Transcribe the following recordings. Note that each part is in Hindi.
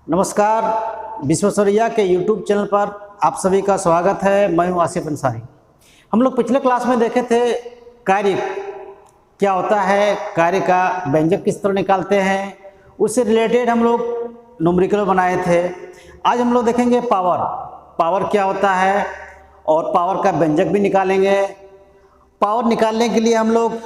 नमस्कार। विश्वेश्वरैया के YouTube चैनल पर आप सभी का स्वागत है। मैं हूं आसिफ अंसारी। हम लोग पिछले क्लास में देखे थे कार्य क्या होता है, कार्य का व्यंजक किस तरह निकालते हैं, उससे रिलेटेड हम लोग न्यूमेरिकल बनाए थे। आज हम लोग देखेंगे पावर क्या होता है और पावर का व्यंजक भी निकालेंगे। पावर निकालने के लिए हम लोग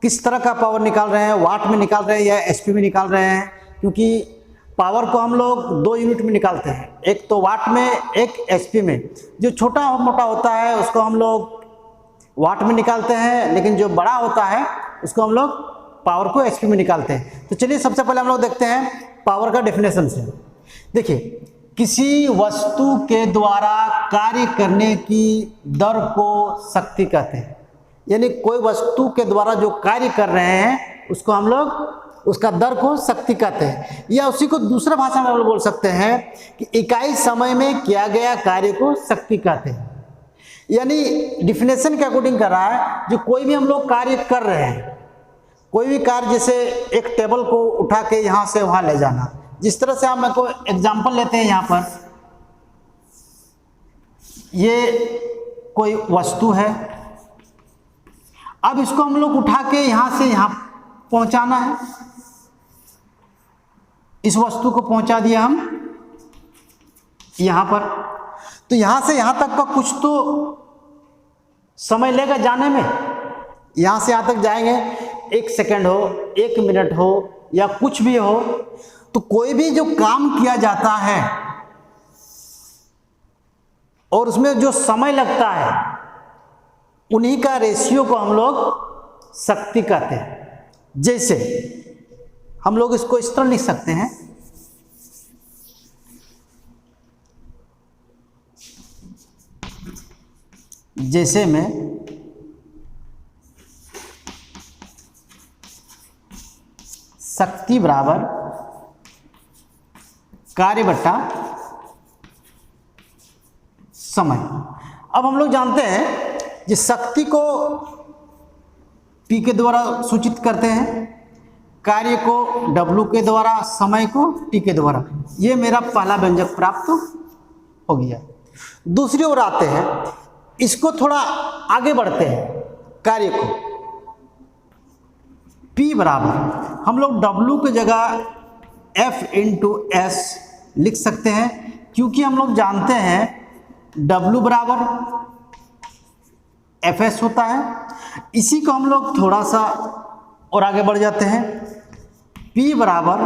किस तरह का पावर निकाल रहे हैं, वाट में निकाल रहे हैं या एचपी में निकाल रहे हैं, क्योंकि पावर को हम लोग दो यूनिट में निकालते हैं, एक तो वाट में, एक एचपी में। जो छोटा मोटा होता है उसको हम लोग वाट में निकालते हैं, लेकिन जो बड़ा होता है उसको हम लोग पावर को एचपी में निकालते हैं। तो चलिए सबसे पहले हम लोग देखते हैं पावर का डेफिनेशन से। देखिए, किसी वस्तु के द्वारा कार्य करने की दर को शक्ति कहते हैं। यानी कोई वस्तु के द्वारा जो कार्य कर रहे हैं उसको हम लोग उसका दर को शक्ति कहते हैं, या उसी को दूसरा भाषा में हम लोग बोल सकते हैं कि इकाई समय में किया गया कार्य को शक्ति कहते हैं। यानी डिफिनेशन के अकॉर्डिंग कर रहा है, जो कोई भी हम लोग कार्य कर रहे हैं, कोई भी कार्य, जैसे एक टेबल को उठा के यहाँ से वहाँ ले जाना, जिस तरह से हम को एग्जाम्पल लेते हैं। यहाँ पर ये कोई वस्तु है, अब इसको हम लोग उठा के यहाँ से यहाँ पहुँचाना है। इस वस्तु को पहुंचा दिया हम यहां पर, तो यहां से यहां तक का कुछ तो समय लेगा जाने में। यहां से यहां तक जाएंगे, 1 सेकंड हो, 1 मिनट हो या कुछ भी हो, तो कोई भी जो काम किया जाता है और उसमें जो समय लगता है, उन्हीं का रेशियो को हम लोग शक्ति कहते हैं। जैसे हम लोग इसको इस तरह लिख सकते हैं, जैसे में शक्ति बराबर कार्य बटा समय। अब हम लोग जानते हैं जिस शक्ति को P के द्वारा सूचित करते हैं, कार्य को W के द्वारा, समय को T के द्वारा। ये मेरा पहला व्यंजक प्राप्त हो गया। दूसरी ओर आते हैं, इसको थोड़ा आगे बढ़ते हैं, कार्य को P बराबर हम लोग W की जगह F इंटू S लिख सकते हैं, क्योंकि हम लोग जानते हैं W बराबर Fs होता है। इसी को हम लोग थोड़ा सा और आगे बढ़ जाते हैं, P बराबर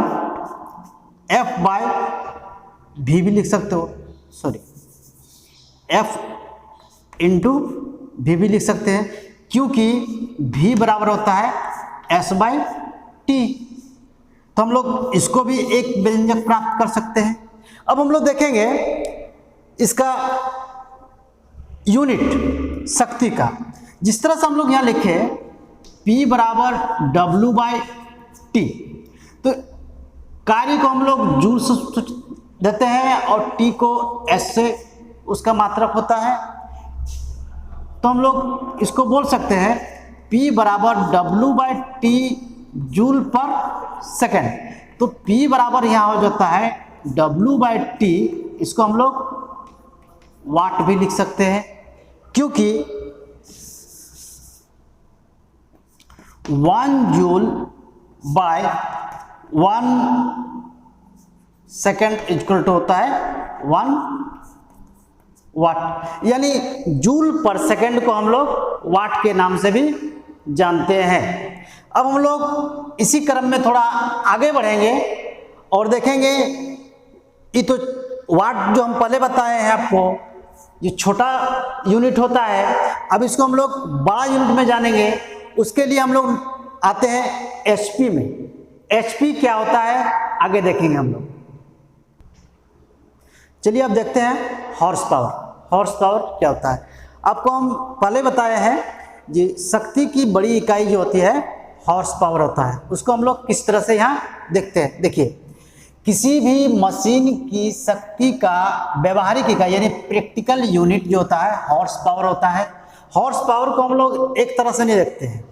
F बाय V भी लिख सकते हो, F इंटू V भी लिख सकते हैं, क्योंकि V बराबर होता है S बाय T। तो हम लोग इसको भी एक व्यंजक प्राप्त कर सकते हैं। अब हम लोग देखेंगे इसका यूनिट शक्ति का। जिस तरह से हम लोग यहाँ लिखे P बराबर W बाय T, तो कार्य को हम लोग जूल से देते हैं और T को S से उसका मात्रक होता है। तो हम लोग इसको बोल सकते हैं P बराबर W by T joule per second. तो P बराबर यहाँ हो जाता है W बाय T, इसको हम लोग वाट भी लिख सकते हैं, क्योंकि 1 joule by 1 second equal to होता है 1 वाट। यानी जूल पर सेकेंड को हम लोग वाट के नाम से भी जानते हैं। अब हम लोग इसी क्रम में थोड़ा आगे बढ़ेंगे और देखेंगे, ये तो वाट जो हम पहले बताए हैं आपको, ये छोटा यूनिट होता है। अब इसको हम लोग बड़ा यूनिट में जानेंगे। उसके लिए हम लोग आते हैं एचपी में। एचपी क्या होता है आगे देखेंगे हम लोग। चलिए अब देखते हैं हॉर्स पावर। हॉर्स पावर क्या होता है आपको हम पहले बताए हैं, जी शक्ति की बड़ी इकाई जो होती है हॉर्स पावर होता है। उसको हम लोग किस तरह से यहाँ देखते हैं। देखिए, किसी भी मशीन की शक्ति का व्यवहारिक इकाई यानी प्रैक्टिकल यूनिट जो होता है हॉर्स पावर होता है। हॉर्स पावर को हम लोग एक तरह से नहीं देखते हैं,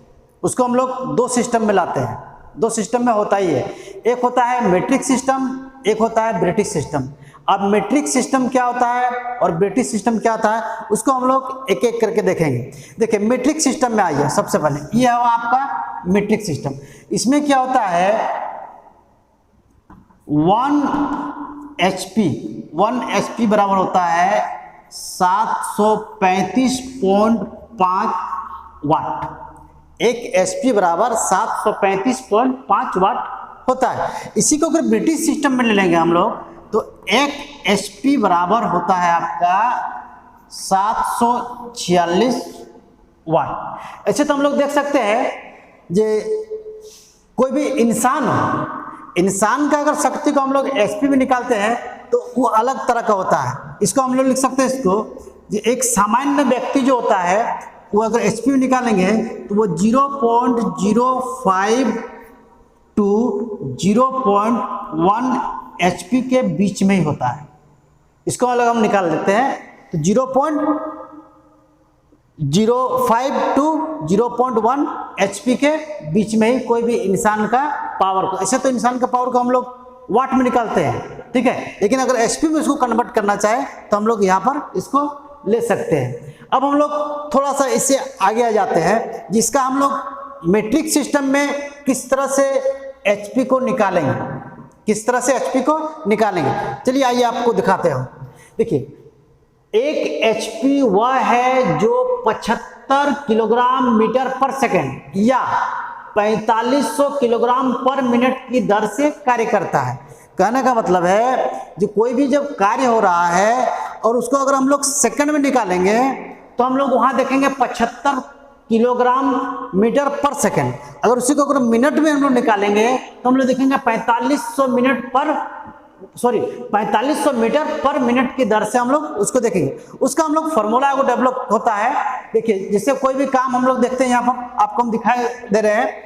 उसको हम लोग दो सिस्टम में लाते हैं। दो सिस्टम में होता ही है एक होता है मेट्रिक सिस्टम, एक होता है ब्रिटिश सिस्टम। अब मेट्रिक सिस्टम क्या होता है और ब्रिटिश सिस्टम क्या होता है उसको हम लोग एक एक करके देखेंगे। देखिए मेट्रिक सिस्टम में आइए, सबसे पहले ये है आपका मेट्रिक सिस्टम। इसमें क्या होता है 1 HP बराबर होता है 735.5 वाट। एक HP बराबर 735.5 वाट होता है। इसी को अगर ब्रिटिश सिस्टम में ले लेंगे हम लोग तो एक HP बराबर होता है आपका 746 वाट। ऐसे तो हम लोग देख सकते हैं जे कोई भी इंसान हो, इंसान का अगर शक्ति को हम लोग HP में निकालते हैं तो वो अलग तरह का होता है। इसको हम लोग लिख सकते हैं इसको जे एक सामान्य व्यक्ति जो होता है वो अगर HP में निकालेंगे तो वो 0.05 टू 0.1 HP के बीच में ही होता है। इसको अलग हम निकाल लेते हैं तो 0.05 टू 0.1 HP के बीच में ही कोई भी इंसान का पावर को, ऐसे तो इंसान का पावर को हम लोग वाट में निकालते हैं, ठीक है, लेकिन अगर HP में इसको कन्वर्ट करना चाहे तो हम लोग यहाँ पर इसको ले सकते हैं। अब हम लोग थोड़ा सा इससे आगे आ जाते हैं जिसका हम लोग मेट्रिक सिस्टम में किस तरह से HP को निकालेंगे, किस तरह से HP को निकालेंगे। चलिए आइए आपको दिखाते हैं। देखिए एक HP वह है जो 75 किलोग्राम मीटर पर सेकेंड या 4500 किलोग्राम पर मिनट की दर से कार्य करता है। कहने का मतलब है जो कोई भी जब कार्य हो रहा है और उसको अगर हम लोग सेकंड में निकालेंगे तो हम लोग वहां देखेंगे 75 किलोग्राम मीटर पर सेकेंड। अगर उसी को अगर मिनट में हम लोग निकालेंगे तो हम लोग देखेंगे 4500 मीटर पर मिनट की दर से हम लोग उसको देखेंगे। उसका हम लोग फॉर्मूला को डेवलप होता है। देखिए जैसे कोई भी काम हम लोग देखते हैं, यहाँ पर आपको हम दिखाई दे रहे हैं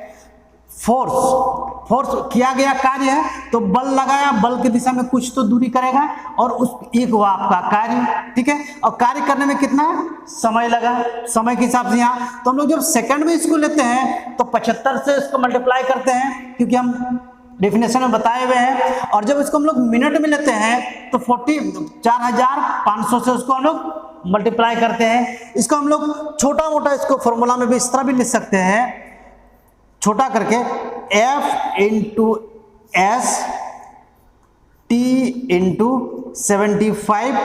फोर्स किया गया कार्य है तो बल लगाया, बल की दिशा में कुछ तो दूरी करेगा और उस एक हुआ आपका कार्य, ठीक है। और कार्य करने में कितना समय लगा, समय के हिसाब से यहाँ तो हम लोग जब सेकंड में इसको लेते हैं तो 75 से इसको मल्टीप्लाई करते हैं क्योंकि हम डेफिनेशन में बताए हुए हैं। और जब इसको हम लोग मिनट में लेते हैं तो 4500 से उसको हम लोग मल्टीप्लाई करते हैं। इसको हम लोग छोटा मोटा इसको फॉर्मूला में भी इस तरह भी लिख सकते हैं, छोटा करके F into S T into 75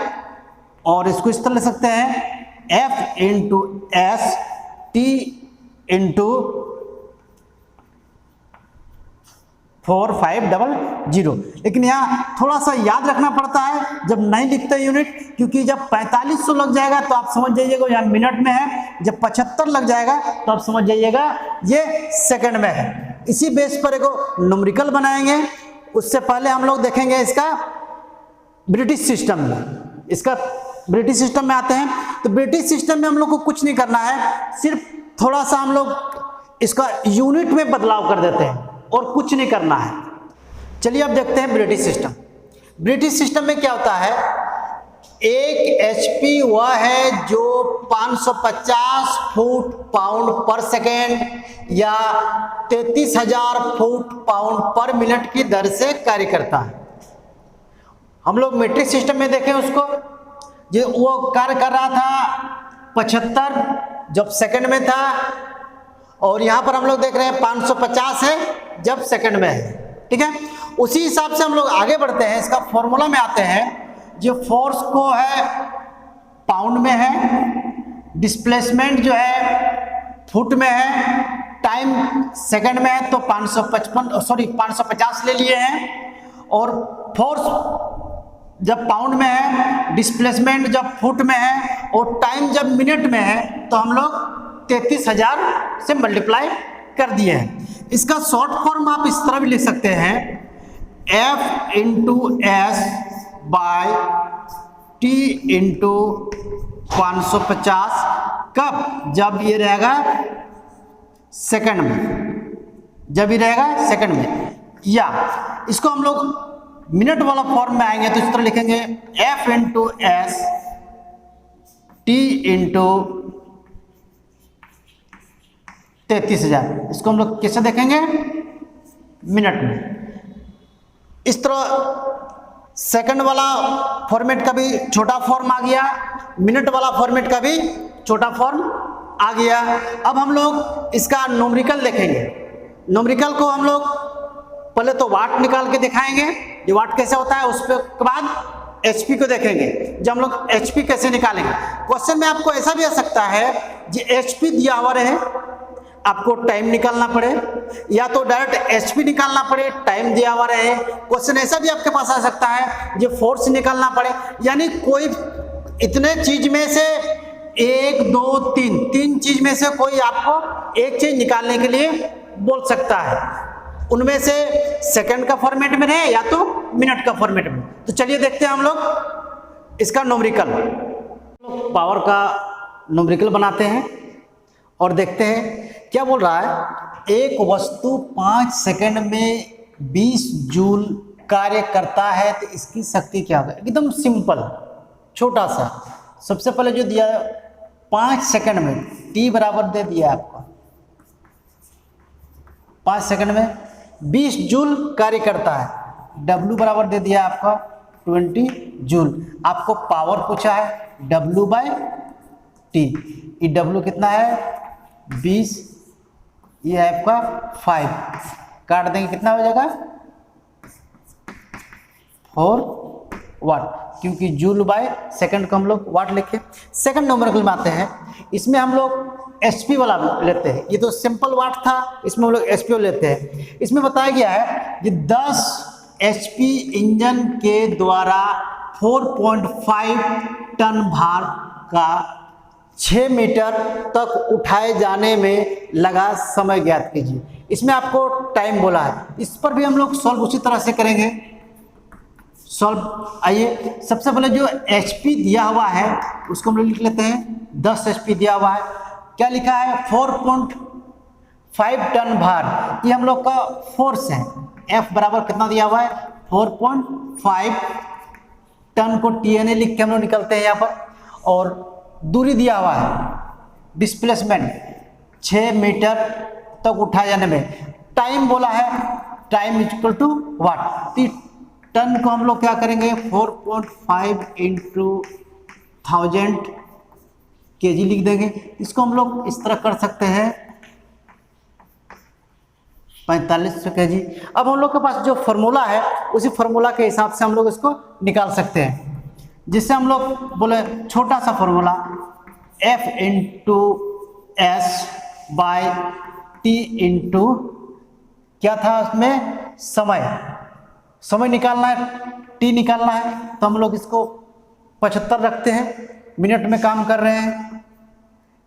और इसको इस तरह ले सकते हैं F into S T into 4500। लेकिन यहाँ थोड़ा सा याद रखना पड़ता है जब नहीं लिखते यूनिट, क्योंकि जब 4500 लग जाएगा तो आप समझ जाइएगा यहाँ मिनट में है, जब 75 लग जाएगा तो आप समझ जाइएगा ये सेकंड में है। इसी बेस पर एक न्यूमेरिकल बनाएंगे। उससे पहले हम लोग देखेंगे इसका ब्रिटिश सिस्टम में। इसका ब्रिटिश सिस्टम में आते हैं तो ब्रिटिश सिस्टम में हम लोग को कुछ नहीं करना है, सिर्फ थोड़ा सा हम लोग इसका यूनिट में बदलाव कर देते हैं और कुछ नहीं करना है। चलिए अब देखते हैं ब्रिटिश सिस्टम। ब्रिटिश सिस्टम में क्या होता है, एक HP वह है जो 550 फुट पाउंड पर सेकेंड या 33,000 फुट पाउंड पर मिनट की दर से कार्य करता है। हम लोग मीट्रिक सिस्टम में देखें उसको, जो वो कार्य कर रहा था 75 जब सेकंड में था, और यहाँ पर हम लोग देख रहे हैं 550 है जब सेकंड में है, ठीक है। उसी हिसाब से हम लोग आगे बढ़ते हैं, इसका फॉर्मूला में आते हैं। जो फोर्स को है पाउंड में है, डिस्प्लेसमेंट जो है फुट में है, टाइम सेकंड में है तो 550 ले लिए हैं। और फोर्स जब पाउंड में है, डिस्प्लेसमेंट जब फुट में है और टाइम जब मिनट में है तो हम लोग 33,000 से मल्टीप्लाई कर दिए हैं। इसका शॉर्ट फॉर्म आप इस तरह भी लिख सकते हैं F into S by T into 550। कब? जब ये रहेगा सेकंड में, जब ये रहेगा सेकंड में। या इसको हम लोग मिनट वाला फॉर्म में आएंगे तो इस तरह लिखेंगे F into S T into 33,000। इसको हम लोग कैसे देखेंगे? मिनट में। इस तरह सेकंड वाला फॉर्मेट का भी छोटा फॉर्म आ गया, मिनट वाला फॉर्मेट का भी छोटा फॉर्म आ गया। अब हम लोग इसका न्यूमेरिकल देखेंगे। न्यूमेरिकल को हम लोग पहले तो वाट निकाल के दिखाएंगे, ये वाट कैसे होता है, उसके बाद एचपी को देखेंगे, जब हम लोग एचपी कैसे निकालेंगे। क्वेश्चन में आपको ऐसा भी आ सकता है कि एचपी दिया हुआ रहे, आपको टाइम निकालना पड़े, या तो डायरेक्ट एचपी निकालना पड़े, टाइम दिया हुआ रहे। क्वेश्चन ऐसा भी आपके पास आ सकता है जो फोर्स निकालना पड़े, यानी कोई इतने चीज में से 1 2 3 चीज में से कोई आपको एक चीज निकालने के लिए बोल सकता है, उनमें से सेकंड का फॉर्मेट में रहे या तो मिनट का फॉर्मेट में। तो चलिए देखते हैं हम लोग इसका न्यूमेरिकल। पावर का न्यूमेरिकल बनाते हैं और देखते हैं क्या बोल रहा है। एक वस्तु 5 सेकंड में 20 जूल कार्य करता है तो इसकी शक्ति क्या होगा। एकदम सिंपल छोटा सा। सबसे पहले जो दिया 5 सेकंड में, टी बराबर दे दिया आपको, 5 सेकंड में 20 जूल कार्य करता है। W बराबर दे दिया आपका 20 जूल। आपको पावर पूछा है W/T। ये W कितना है 20, ये है आपका 5, काट देंगे कितना हो जाएगा 4 वाट, क्योंकि जूल बाय सेकंड को हम लोग वाट लिखे। सेकंड न्यूमेरिकल में आते हैं, इसमें हम लोग एचपी वाला लेते हैं। ये तो सिंपल वाट था, इसमें हम लोग एचपी लेते हैं। इसमें बताया गया है कि 10 एचपी इंजन के द्वारा 4.5 टन भार का 6 मीटर तक उठाए जाने में लगा समय ज्ञात कीजिए। इसमें आपको टाइम बोला है, इस पर भी हम लोग सॉल्व उसी तरह से करेंगे। सॉल्व आइए, सबसे पहले जो एचपी दिया हुआ है उसको हम लोग लिख लेते हैं। 10 एचपी दिया हुआ है, क्या लिखा है 4.5 टन भार, ये हम लोग का फोर्स है। F बराबर कितना दिया हुआ है 4.5 टन को TNA लिख के हम लोग निकलते हैं यहाँ पर। और दूरी दिया हुआ है डिस्प्लेसमेंट 6 मीटर तक उठाए जाने में। टाइम बोला है time equal to watt. Ton को हम लोग क्या करेंगे 4.5 इंटू 1000 केजी लिख देंगे। इसको हम लोग इस तरह कर सकते हैं 4500 केजी। अब हम लोग के पास जो फॉर्मूला है उसी फॉर्मूला के हिसाब से हम लोग इसको निकाल सकते हैं, जिससे हम लोग बोले छोटा सा formula F into S by T into क्या था उसमें समय निकालना है, टी निकालना है। तो हम लोग इसको 75 रखते हैं, मिनट में काम कर रहे हैं।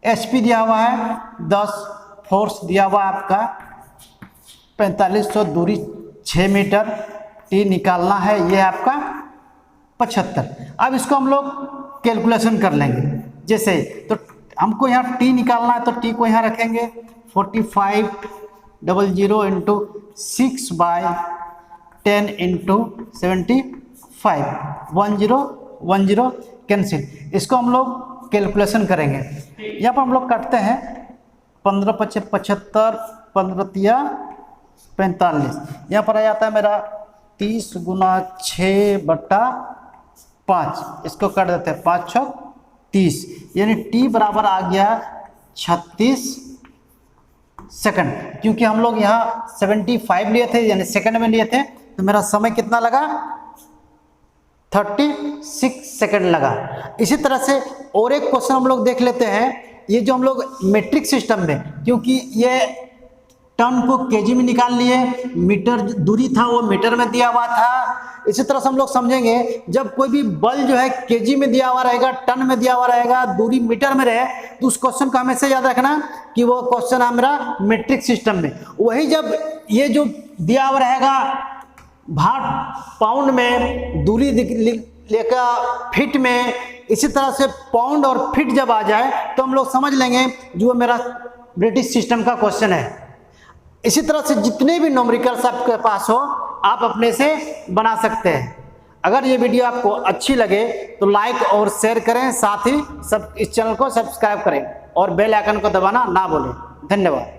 एचपी दिया हुआ है 10, फोर्स दिया हुआ है आपका 4500, दूरी 6 मीटर, टी निकालना है ये आपका 75। अब इसको हम लोग कैलकुलेशन कर लेंगे। जैसे तो हमको यहाँ टी निकालना है तो टी को यहाँ रखेंगे 4500 इंटू 6/10 इंटू 75, 1010 कैंसिल। इसको हम लोग कैलकुलेशन करेंगे। यहाँ पर हम लोग काटते हैं 15 × 75, 15 × 45। यहाँ पर आ जाता है मेरा 30 × 6/5। इसको काट देते हैं 5 × 6 30, यानी टी बराबर आ गया 36 सेकंड। क्योंकि हम लोग यहाँ 75 लिए थे यानी सेकंड में लिए थे, तो मेरा समय कितना लगा 36 सेकंड लगा। इसी तरह से और एक क्वेश्चन हम लोग देख लेते हैं। ये जो हम लोग मेट्रिक सिस्टम में, क्योंकि ये टन को केजी में निकाल लिए, मीटर दूरी था वो मीटर में दिया हुआ था। इसी तरह से हम लोग समझेंगे जब कोई भी बल जो है केजी में दिया हुआ रहेगा, टन में दिया हुआ रहेगा, दूरी मीटर में रहे, तो उस क्वेश्चन को हमेशा याद रखना कि वो क्वेश्चन हमारा मेट्रिक सिस्टम में। वही जब ये जो दिया हुआ रहेगा भार पाउंड में, दूरी लेकर फीट में, इसी तरह से पाउंड और फीट जब आ जाए तो हम लोग समझ लेंगे जो मेरा ब्रिटिश सिस्टम का क्वेश्चन है। इसी तरह से जितने भी न्यूमेरिकल्स आपके पास हो आप अपने से बना सकते हैं। अगर ये वीडियो आपको अच्छी लगे तो लाइक और शेयर करें, साथ ही इस चैनल को सब्सक्राइब करें और बेल आइकन को दबाना ना भूलें। धन्यवाद।